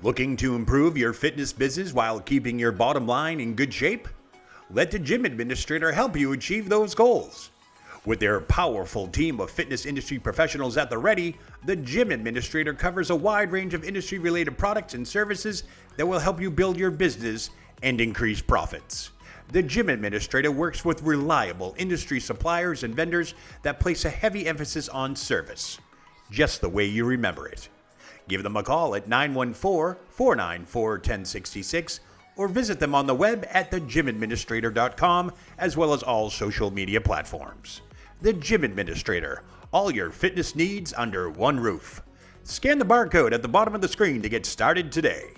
Looking to improve your fitness business while keeping your bottom line in good shape? Let the Gym Administrator help you achieve those goals. With their powerful team of fitness industry professionals at the ready, the Gym Administrator covers a wide range of industry-related products and services that will help you build your business and increase profits. The Gym Administrator works with reliable industry suppliers and vendors that place a heavy emphasis on service, just the way you remember it. Give them a call at 914-494-1066 or visit them on the web at thegymadministrator.com as well as all social media platforms. The Gym Administrator, all your fitness needs under one roof. Scan the barcode at the bottom of the screen to get started today.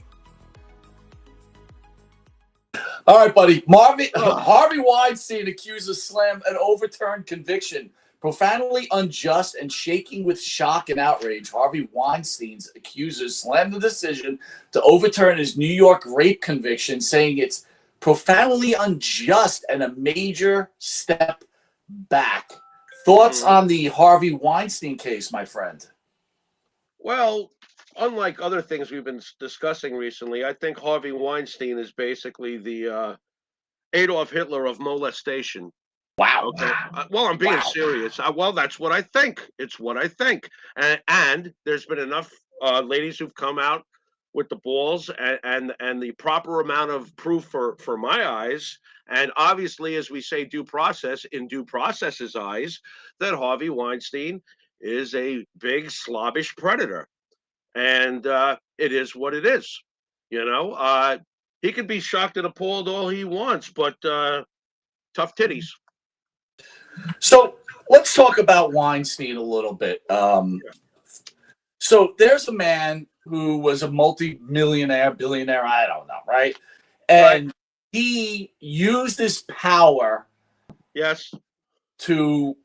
All right, buddy. Harvey Weinstein accuses Slam an overturned conviction. Profoundly unjust and shaking with shock and outrage, Harvey Weinstein's accusers slammed the decision to overturn his New York rape conviction, saying it's profoundly unjust and a major step back. Thoughts on the Harvey Weinstein case, my friend? Well, unlike other things we've been discussing recently, I think Harvey Weinstein is basically the Adolf Hitler of molestation. Wow. Okay. Well, I'm being serious. Well, that's what I think. It's what I think. And there's been enough ladies who've come out with the balls and the proper amount of proof for my eyes. And obviously, as we say, due process, in due process's eyes, that Harvey Weinstein is a big slobbish predator. And it is what it is. You know, he could be shocked and appalled all he wants, but tough titties. So let's talk about Weinstein a little bit. So there's a man who was a multi-millionaire, billionaire, I don't know, right? And he used his power to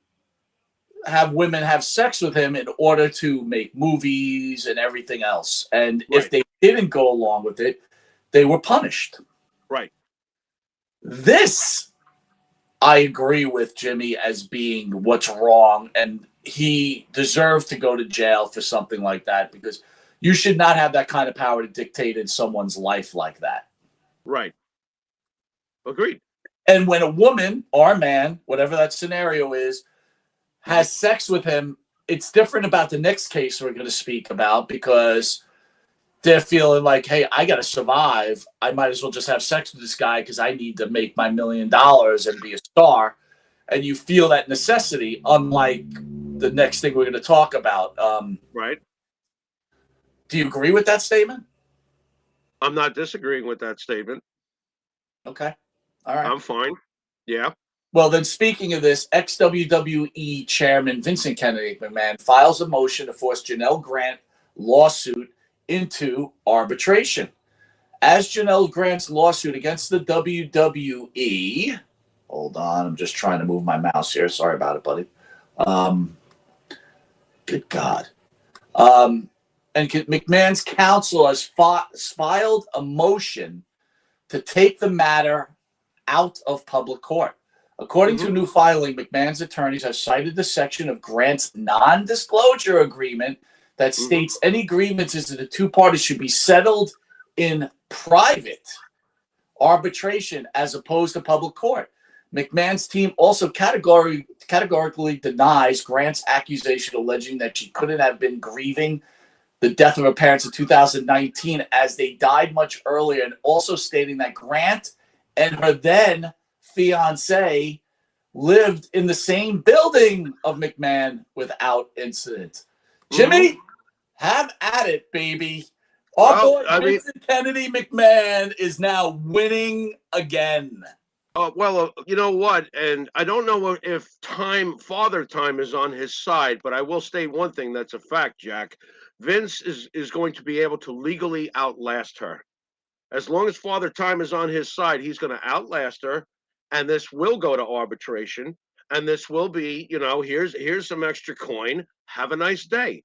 have women have sex with him in order to make movies and everything else. And if they didn't go along with it, they were punished. Right. This I agree with Jimmy as being what's wrong, and he deserved to go to jail for something like that because you should not have that kind of power to dictate in someone's life like that. Right. Agreed. And when a woman or a man, whatever that scenario is, has sex with him, it's different about the next case we're going to speak about because they're feeling like, hey, I got to survive. I might as well just have sex with this guy because I need to make my $1 million and be a star. And you feel that necessity, unlike the next thing we're going to talk about. Right. Do you agree with that statement? I'm not disagreeing with that statement. Okay. All right. I'm fine. Yeah. Well, then speaking of this, ex-WWE chairman Vincent Kennedy McMahon files a motion to force Janelle Grant lawsuit into arbitration. As Janelle Grant's lawsuit against the WWE, hold on, I'm just trying to move my mouse here. Sorry about it, buddy. Good God. And McMahon's counsel has filed a motion to take the matter out of public court. According to a new filing, McMahon's attorneys have cited the section of Grant's non-disclosure agreement that states any grievances of the two parties should be settled in private arbitration as opposed to public court. McMahon's team also categorically denies Grant's accusation alleging that she couldn't have been grieving the death of her parents in 2019 as they died much earlier, and also stating that Grant and her then fiance lived in the same building of McMahon without incident. Jimmy, have at it, baby. Our boy Vincent Kennedy McMahon is now winning again. Well, you know what? And I don't know if Father Time is on his side, but I will state one thing that's a fact, Jack. Vince is going to be able to legally outlast her. As long as Father Time is on his side, he's going to outlast her, and this will go to arbitration, and this will be, you know, here's some extra coin. Have a nice day.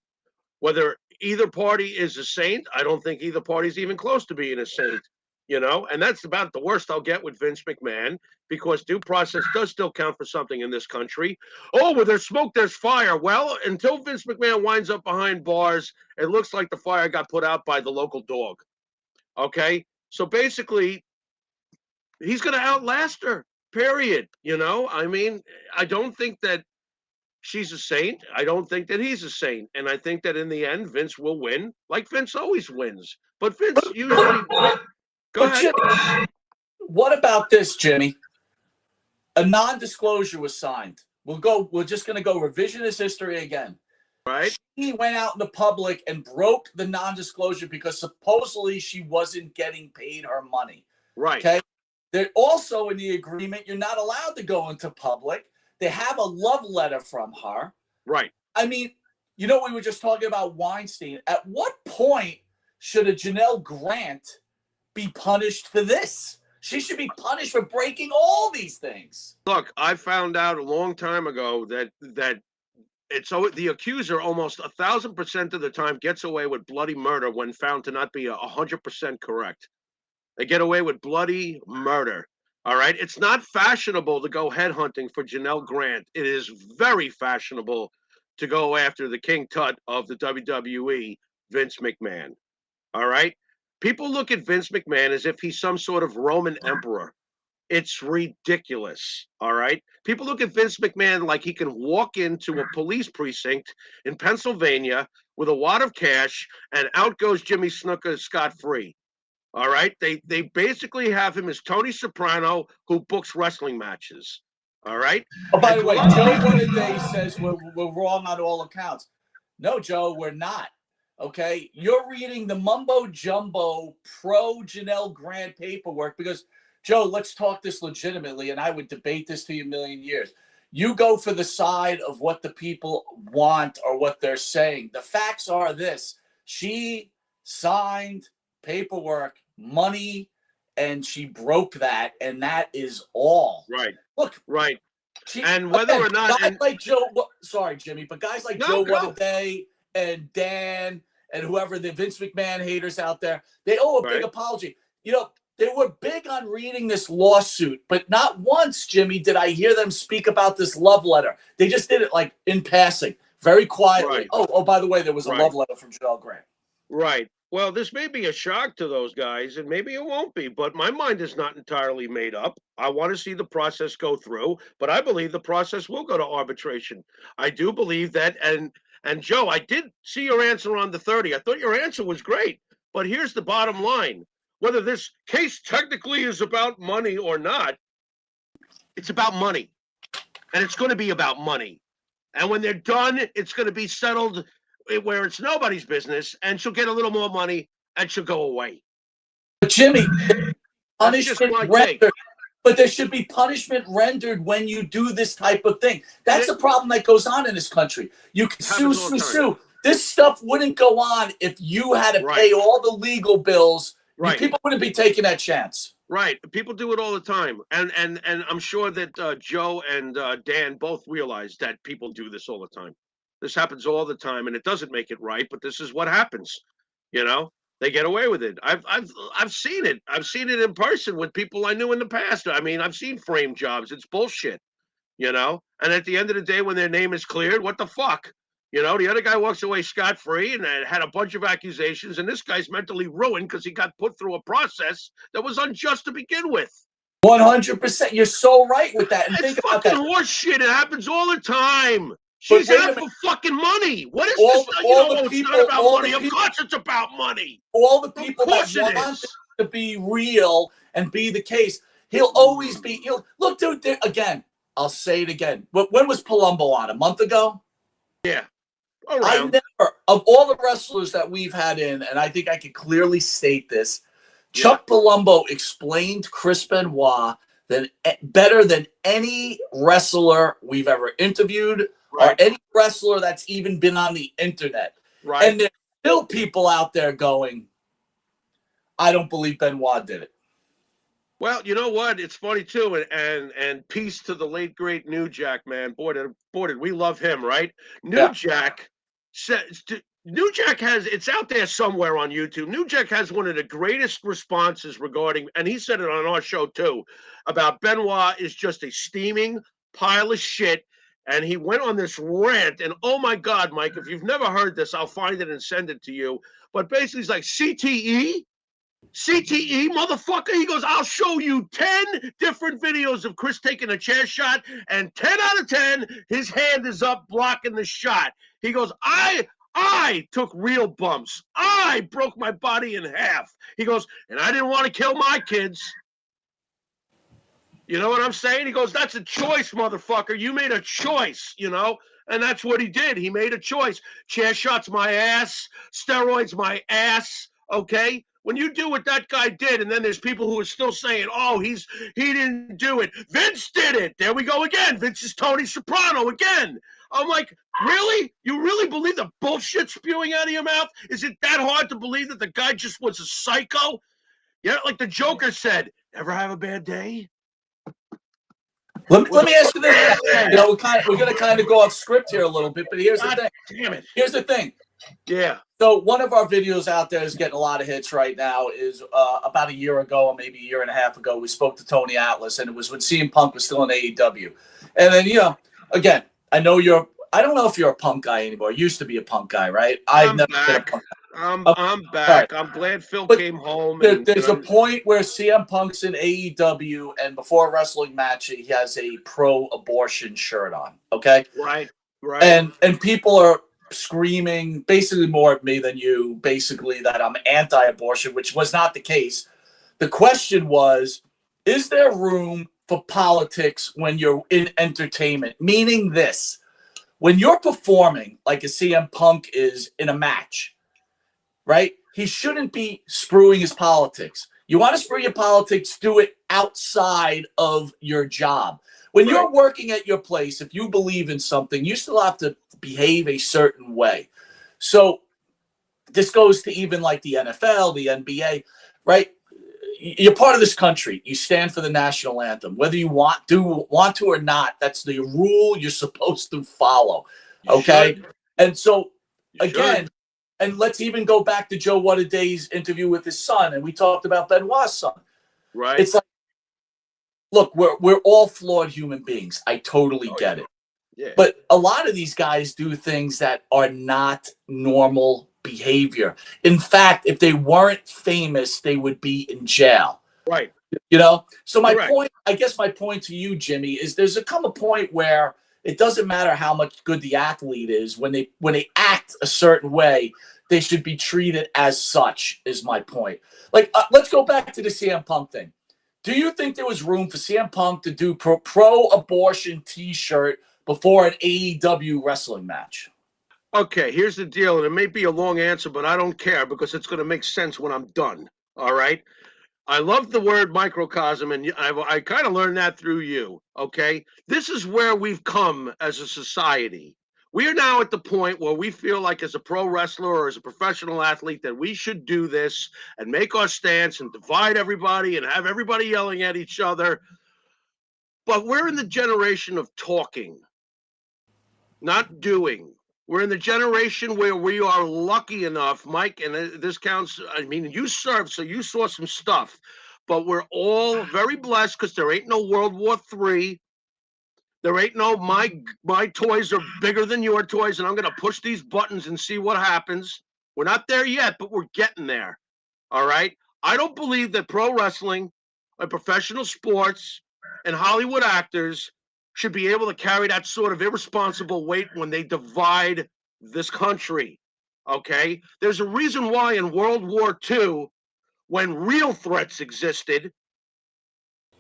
Whether either party is a saint, I don't think either party's even close to being a saint, you know, and that's about the worst I'll get with Vince McMahon because due process does still count for something in this country. Oh, where there's smoke, there's fire. Well, until Vince McMahon winds up behind bars, it looks like the fire got put out by the local dog. Okay, so basically, he's going to outlast her. Period. You know, I mean, I don't think that she's a saint. I don't think that he's a saint, and I think that in the end, Vince will win, like Vince always wins. But Vince usually go But ahead. Jimmy, what about this, Jimmy? A non-disclosure was signed. We're just going to go revisionist history again. Right. She went out in the public and broke the non-disclosure because supposedly she wasn't getting paid her money. Right. Okay. They're also in the agreement you're not allowed to go into public. They have a love letter from her. Right. I mean, you know, we were just talking about Weinstein. At what point should a Janelle Grant be punished for this? She should be punished for breaking all these things. Look, I found out a long time ago that it's so the accuser almost 1,000% of the time gets away with bloody murder when found to not be 100% correct. They get away with bloody murder. All right. It's not fashionable to go headhunting for Janelle Grant. It is very fashionable to go after the King Tut of the WWE, Vince McMahon. All right. People look at Vince McMahon as if he's some sort of Roman emperor. It's ridiculous. All right. People look at Vince McMahon like he can walk into a police precinct in Pennsylvania with a wad of cash and out goes Jimmy Snuka scot-free. All right. They basically have him as Tony Soprano who books wrestling matches. All right. Oh, by the way, Joe One-A-Day says we're wrong on all accounts. No, Joe, we're not. Okay. You're reading the mumbo jumbo pro Janelle Grant paperwork because, Joe, let's talk this legitimately, and I would debate this to you a million years. You go for the side of what the people want or what they're saying. The facts are this. She signed paperwork, money, and she broke that, and that is all. Right. Look. Right. And whether or not guys like Joe, sorry, Jimmy, but guys like Joe One-A-Day and Dan and whoever the Vince McMahon haters out there, they owe a big apology. You know, they were big on reading this lawsuit, but not once, Jimmy, did I hear them speak about this love letter. They just did it like in passing, very quietly. Right. Oh, by the way, there was a love letter from Janelle Grant. Right. Well, this may be a shock to those guys, and maybe it won't be, but my mind is not entirely made up. I want to see the process go through, but I believe the process will go to arbitration. I do believe that, and Joe, I did see your answer on the 30. I thought your answer was great, but here's the bottom line. Whether this case technically is about money or not, it's about money, and it's going to be about money. And when they're done, it's going to be settled where it's nobody's business, and she'll get a little more money, and she'll go away. But Jimmy, punishment rendered. But there should be punishment rendered when you do this type of thing. That's a problem that goes on in this country. You can sue. This stuff wouldn't go on if you had to pay all the legal bills. Right. People wouldn't be taking that chance. Right. People do it all the time. And I'm sure that Joe and Dan both realize that people do this all the time. This happens all the time, and it doesn't make it right, but this is what happens. You know, they get away with it. I've seen it. I've seen it in person with people I knew in the past. I mean, I've seen frame jobs. It's bullshit, you know? And at the end of the day, when their name is cleared, what the fuck? You know, the other guy walks away scot-free and had a bunch of accusations, and this guy's mentally ruined because he got put through a process that was unjust to begin with. 100%. You're so right with that. And think about that. Horse shit. It happens all the time. She's out for fucking money. What is this? It's not about money. Of course it's about money. All the people that want it to be real and be the case, he'll always be. Look, dude, again, I'll say it again. When was Palumbo on? A month ago? Yeah. I never, of all the wrestlers that we've had in, and I think I can clearly state this, Chuck Palumbo explained Chris Benoit better than any wrestler we've ever interviewed or any wrestler that's even been on the internet. Right. And there's still people out there going, I don't believe Benoit did it. Well, you know what? It's funny too, and peace to the late great New Jack, man. Boy, did we love him, right? New Jack says New Jack has, it's out there somewhere on YouTube. New Jack has one of the greatest responses regarding, and he said it on our show too, about Benoit is just a steaming pile of shit. And he went on this rant, and oh my God, Mike, if you've never heard this, I'll find it and send it to you. But basically, he's like, CTE? CTE, motherfucker. He goes, I'll show you 10 different videos of Chris taking a chair shot, and 10 out of 10, his hand is up blocking the shot. He goes, I took real bumps. I broke my body in half. He goes, and I didn't want to kill my kids. You know what I'm saying? He goes, that's a choice, motherfucker. You made a choice, you know? And that's what he did. He made a choice. Chair shots my ass, steroids my ass, okay? When you do what that guy did, and then there's people who are still saying, oh, he didn't do it. Vince did it. There we go again. Vince is Tony Soprano again. I'm like, really? You really believe the bullshit spewing out of your mouth? Is it that hard to believe that the guy just was a psycho? Yeah, like the Joker said, ever have a bad day? Let me ask you this. You know, we're going to kind of go off script here a little bit, but here's the thing. Damn it. Here's the thing. Yeah. So one of our videos out there is getting a lot of hits right now. Is about a year ago, or maybe a year and a half ago, we spoke to Tony Atlas, and it was when CM Punk was still in AEW. And then, you know, again, I don't know if you're a Punk guy anymore. You used to be a Punk guy, right? I'm back. I'm back. Right. I'm glad Phil came home. There's a point where CM Punk's in AEW, and before a wrestling match, he has a pro-abortion shirt on. Okay, right. And people are screaming basically more at me than you, basically that I'm anti-abortion, which was not the case. The question was, is there room for politics when you're in entertainment? Meaning this, when you're performing like a CM Punk is in a match, right? He shouldn't be spruing his politics. You want to sprue your politics, do it outside of your job. When you're working at your place, if you believe in something, you still have to behave a certain way. So this goes to even like the NFL, the NBA, right? You're part of this country. You stand for the national anthem. Whether you want to or not, that's the rule you're supposed to follow. Okay? And so, again, and let's even go back to Joe What A Day's interview with his son, and we talked about Benoit's son. Right. It's like, look, we're all flawed human beings. I totally get it. Yeah. But a lot of these guys do things that are not normal behavior. In fact, if they weren't famous, they would be in jail. Right. You know? So my point to you, Jimmy, is there's come a point where it doesn't matter how much good the athlete is. When they act a certain way, they should be treated as such, is my point. Like, let's go back to the CM Punk thing. Do you think there was room for CM Punk to do pro-abortion T-shirt before an AEW wrestling match? Okay, here's the deal, and it may be a long answer, but I don't care because it's going to make sense when I'm done. All right? I love the word microcosm, and I kind of learned that through you, okay? This is where we've come as a society. We are now at the point where we feel like as a pro wrestler or as a professional athlete that we should do this and make our stance and divide everybody and have everybody yelling at each other. But we're in the generation of talking, not doing. We're in the generation where we are lucky enough, Mike, and this counts. I mean, you served, so you saw some stuff. But we're all very blessed because there ain't no World War III. There ain't no my toys are bigger than your toys, and I'm going to push these buttons and see what happens. We're not there yet, but we're getting there. All right? I don't believe that pro wrestling and professional sports and Hollywood actors should be able to carry that sort of irresponsible weight when they divide this country, okay? There's a reason why in World War II, when real threats existed,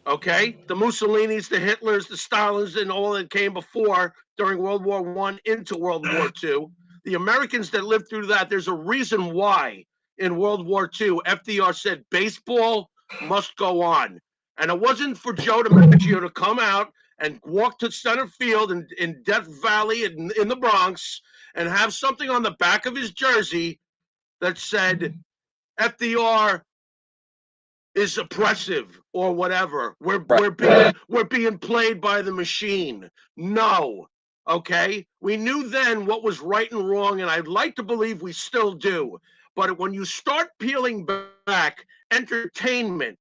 okay, the Mussolinis, the Hitlers, the Stalins, and all that came before during World War I into World War II, the Americans that lived through that, there's a reason why in World War II, FDR said baseball must go on. And it wasn't for Joe DiMaggio to come out and walk to center field in Death Valley in the Bronx and have something on the back of his jersey that said FDR is oppressive or whatever. We're being played by the machine. No. Okay? We knew then what was right and wrong, and I'd like to believe we still do. But when you start peeling back entertainment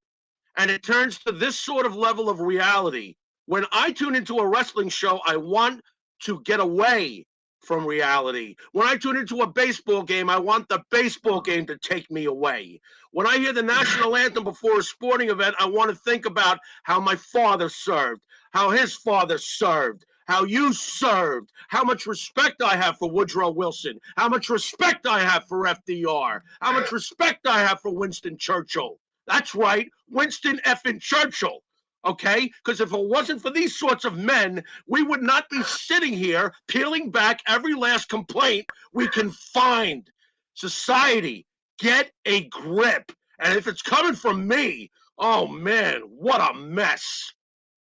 and it turns to this sort of level of reality, when I tune into a wrestling show, I want to get away from reality. When I tune into a baseball game, I want the baseball game to take me away. When I hear the national anthem before a sporting event, I want to think about how my father served, how his father served, how you served, how much respect I have for Woodrow Wilson, how much respect I have for FDR, how much respect I have for Winston Churchill. That's right, Winston effing Churchill. Okay? Because if it wasn't for these sorts of men, we would not be sitting here peeling back every last complaint we can find. Society, get a grip. And if it's coming from me, oh man, what a mess.